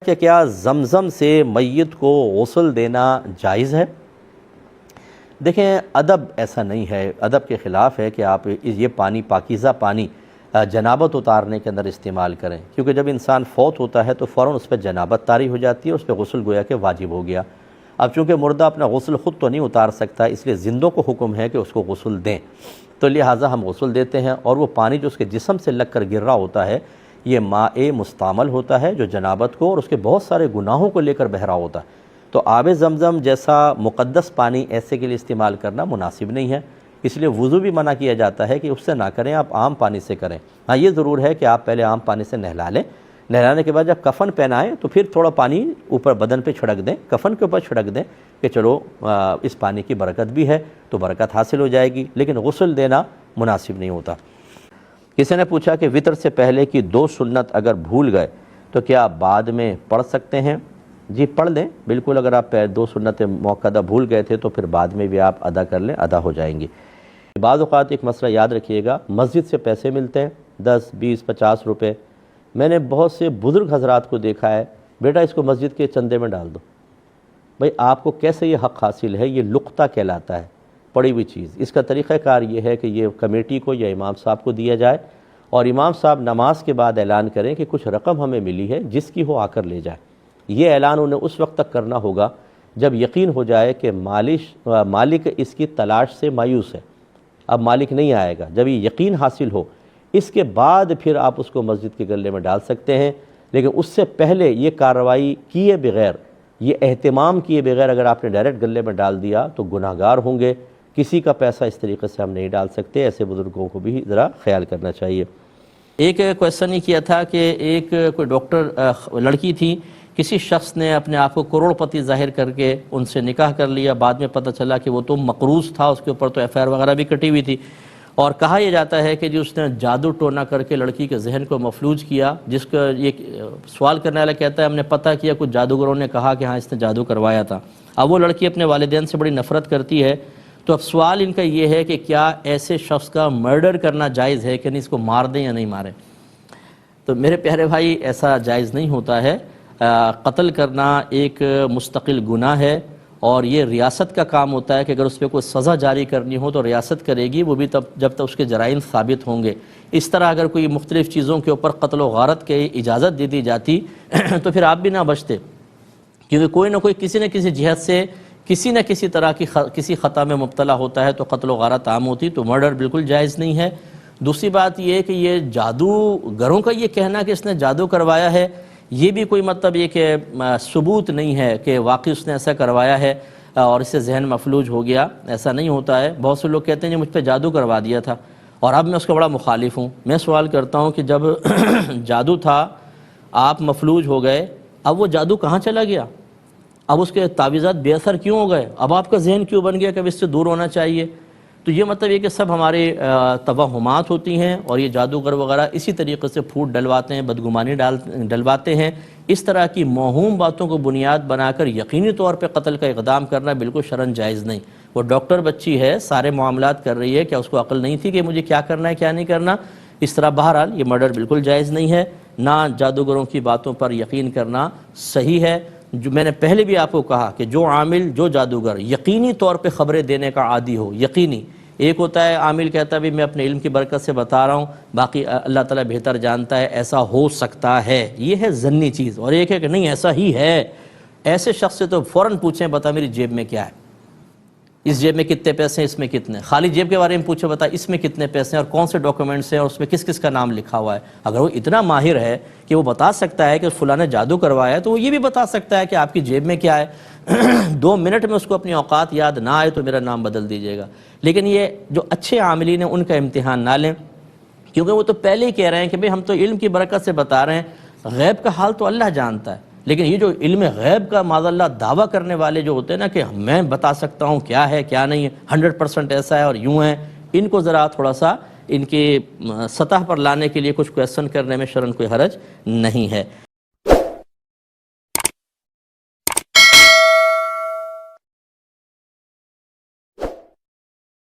کہ کیا زمزم سے میت کو غسل دینا جائز ہے؟ دیکھیں، ادب ایسا نہیں ہے، ادب کے خلاف ہے کہ آپ یہ پانی، پاکیزہ پانی جنابت اتارنے کے اندر استعمال کریں، کیونکہ جب انسان فوت ہوتا ہے تو فوراً اس پہ جنابت طاری ہو جاتی ہے، اس پہ غسل گویا کہ واجب ہو گیا۔ اب چونکہ مردہ اپنا غسل خود تو نہیں اتار سکتا، اس لیے زندوں کو حکم ہے کہ اس کو غسل دیں، تو لہٰذا ہم غسل دیتے ہیں، اور وہ پانی جو اس کے جسم سے لگ کر گر رہا ہوتا ہے یہ ماء مستعمل ہوتا ہے، جو جنابت کو اور اس کے بہت سارے گناہوں کو لے کر بہہ رہا ہوتا ہے۔ تو آب زمزم جیسا مقدس پانی ایسے کے لیے استعمال کرنا مناسب نہیں ہے، اس لیے وضو بھی منع کیا جاتا ہے کہ اس سے نہ کریں، آپ عام پانی سے کریں۔ ہاں، یہ ضرور ہے کہ آپ پہلے عام پانی سے نہلا لیں، نہلانے کے بعد جب کفن پہنائیں تو پھر تھوڑا پانی اوپر بدن پہ چھڑک دیں، کفن کے اوپر چھڑک دیں کہ چلو اس پانی کی برکت بھی ہے تو برکت حاصل ہو جائے گی، لیکن غسل دینا مناسب نہیں ہوتا۔ کسی نے پوچھا کہ وطر سے پہلے کی 2 سنت اگر بھول گئے تو کیا بعد میں پڑھ سکتے ہیں؟ جی، پڑھ لیں بالکل، اگر آپ 2 سنت موقعہ بھول گئے تھے تو پھر بعد میں بھی آپ ادا کر لیں، ادا ہو جائیں گی۔ بعض اوقات ایک مسئلہ یاد رکھیے گا، مسجد سے پیسے ملتے ہیں 10، 20، 50 روپے۔ میں نے بہت سے بزرگ حضرات کو دیکھا ہے، بیٹا اس کو مسجد کے چندے میں ڈال دو۔ بھئی آپ کو کیسے یہ حق حاصل ہے؟ یہ لقطہ کہلاتا ہے، پڑی ہوئی چیز۔ اس کا طریقہ کار یہ ہے کہ یہ کمیٹی کو یا امام صاحب کو دیا جائے، اور امام صاحب نماز کے بعد اعلان کریں کہ کچھ رقم ہمیں ملی ہے، جس کی ہو آ کر لے جائے۔ یہ اعلان انہیں اس وقت تک کرنا ہوگا جب یقین ہو جائے کہ مالک اس کی تلاش سے مایوس ہے، اب مالک نہیں آئے گا۔ جب یہ یقین حاصل ہو، اس کے بعد پھر آپ اس کو مسجد کے گلے میں ڈال سکتے ہیں، لیکن اس سے پہلے یہ کارروائی کیے بغیر، یہ اہتمام کیے بغیر اگر آپ نے ڈائریکٹ گلے میں ڈال دیا تو گناہ گار ہوں گے۔ کسی کا پیسہ اس طریقے سے ہم نہیں ڈال سکتے، ایسے بزرگوں کو بھی ذرا خیال کرنا چاہیے۔ ایک کویسچن یہ کیا تھا کہ ایک کوئی ڈاکٹر لڑکی تھی، کسی شخص نے اپنے آپ کو کروڑ پتی ظاہر کر کے ان سے نکاح کر لیا، بعد میں پتہ چلا کہ وہ تو مقروض تھا، اس کے اوپر تو FIR وغیرہ بھی کٹی ہوئی تھی، اور کہا یہ جاتا ہے کہ جی اس نے جادو ٹونا کر کے لڑکی کے ذہن کو مفلوج کیا، جس کا یہ سوال کرنے والا کہتا ہے ہم نے پتہ کیا، کچھ جادوگروں نے کہا کہ ہاں اس نے جادو کروایا تھا۔ اب وہ لڑکی اپنے والدین سے بڑی نفرت کرتی ہے، تو اب سوال ان کا یہ ہے کہ کیا ایسے شخص کا مرڈر کرنا جائز ہے کہ نہیں، اس کو مار دیں یا نہیں ماریں؟ تو میرے پیارے بھائی، ایسا جائز نہیں ہوتا ہے۔ قتل کرنا ایک مستقل گناہ ہے، اور یہ ریاست کا کام ہوتا ہے کہ اگر اس پہ کوئی سزا جاری کرنی ہو تو ریاست کرے گی، وہ بھی تب جب تک اس کے جرائم ثابت ہوں گے۔ اس طرح اگر کوئی مختلف چیزوں کے اوپر قتل و غارت کی اجازت دے دی جاتی تو پھر آپ بھی نہ بچتے، کیونکہ کوئی نہ کوئی کسی نہ کسی جہت سے کسی نہ کسی طرح کی کسی خطا میں مبتلا ہوتا ہے، تو قتل و غارت عام ہوتی، تو مرڈر بالکل جائز نہیں ہے۔ دوسری بات یہ کہ یہ جادوگروں کا یہ کہنا کہ اس نے جادو کروایا ہے، یہ بھی کوئی مطلب یہ کہ ثبوت نہیں ہے کہ واقعی اس نے ایسا کروایا ہے اور اس سے ذہن مفلوج ہو گیا، ایسا نہیں ہوتا ہے۔ بہت سے لوگ کہتے ہیں کہ مجھ پہ جادو کروا دیا تھا اور اب میں اس کا بڑا مخالف ہوں۔ میں سوال کرتا ہوں کہ جب جادو تھا، آپ مفلوج ہو گئے، اب وہ جادو کہاں چلا گیا؟ اب اس کے تعویذات بے اثر کیوں ہو گئے؟ اب آپ کا ذہن کیوں بن گیا کہ اب اس سے دور ہونا چاہیے؟ تو یہ مطلب یہ کہ سب ہمارے توہمات ہوتی ہیں، اور یہ جادوگر وغیرہ اسی طریقے سے پھوٹ ڈلواتے ہیں، بدگمانی ڈلواتے ہیں۔ اس طرح کی موہوم باتوں کو بنیاد بنا کر یقینی طور پہ قتل کا اقدام کرنا بالکل شرعاً جائز نہیں۔ وہ ڈاکٹر بچی ہے، سارے معاملات کر رہی ہے، کیا اس کو عقل نہیں تھی کہ مجھے کیا کرنا ہے کیا نہیں کرنا؟ اس طرح بہرحال یہ مرڈر بالکل جائز نہیں ہے، نہ جادوگروں کی باتوں پر یقین کرنا صحیح ہے۔ جو میں نے پہلے بھی آپ کو کہا کہ جو عامل، جو جادوگر یقینی طور پہ خبریں دینے کا عادی ہو، یقینی، ایک ہوتا ہے عامل کہتا ہے بھی میں اپنے علم کی برکت سے بتا رہا ہوں، باقی اللہ تعالیٰ بہتر جانتا ہے، ایسا ہو سکتا ہے، یہ ہے ظنی چیز، اور ایک ہے کہ نہیں ایسا ہی ہے۔ ایسے شخص سے تو فوراً پوچھیں بتا میری جیب میں کیا ہے، اس جیب میں کتنے پیسے ہیں، اس میں کتنے، خالی جیب کے بارے میں پوچھو بتا اس میں کتنے پیسے ہیں اور کون سے ڈاکومنٹس ہیں اور اس میں کس کس کا نام لکھا ہوا ہے۔ اگر وہ اتنا ماہر ہے کہ وہ بتا سکتا ہے کہ فلاں نے جادو کروایا ہے، تو وہ یہ بھی بتا سکتا ہے کہ آپ کی جیب میں کیا ہے۔ 2 منٹ میں اس کو اپنی اوقات یاد نہ آئے تو میرا نام بدل دیجیے گا۔ لیکن یہ جو اچھے عاملین ہیں ان کا امتحان نہ لیں، کیونکہ وہ تو پہلے ہی کہہ رہے ہیں کہ بھئی ہم تو علم کی برکت سے بتا رہے ہیں، غیب کا حال تو اللہ جانتا ہے۔ لیکن یہ جو علم غیب کا معاذ اللہ دعویٰ کرنے والے جو ہوتے ہیں نا کہ میں بتا سکتا ہوں کیا ہے کیا نہیں ہے، 100% ایسا ہے اور یوں ہے، ان کو ذرا تھوڑا سا ان کی سطح پر لانے کے لیے کچھ کویسچن کرنے میں شرعاً کوئی حرج نہیں ہے۔